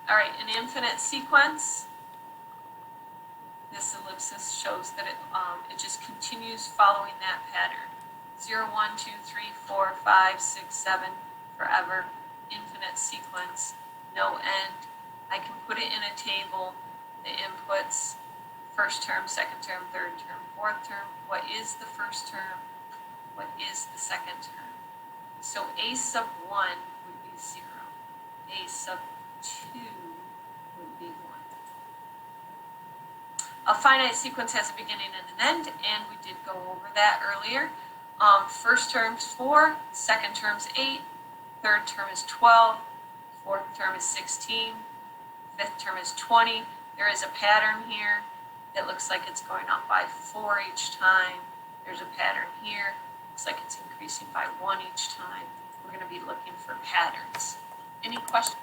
All right, an infinite sequence. This ellipsis shows that it just continues following that pattern. 0, 1, 2, 3, 4, 5, 6, 7, forever. Infinite sequence, no end. I can put it in a table, the inputs, first term, second term, third term, fourth term. What is the first term? What is the second term? So a sub 1 would be 0. A sub 2 would be 1. A finite sequence has a beginning and an end, and we did go over that earlier. First term's 4, second term's 8, third term is 12, fourth term is 16, fifth term is 20. There is a pattern here that looks like it's going up by 4 each time. There's a pattern here. Looks like it's increasing by 1 each time. We're going to be looking for patterns. Any questions?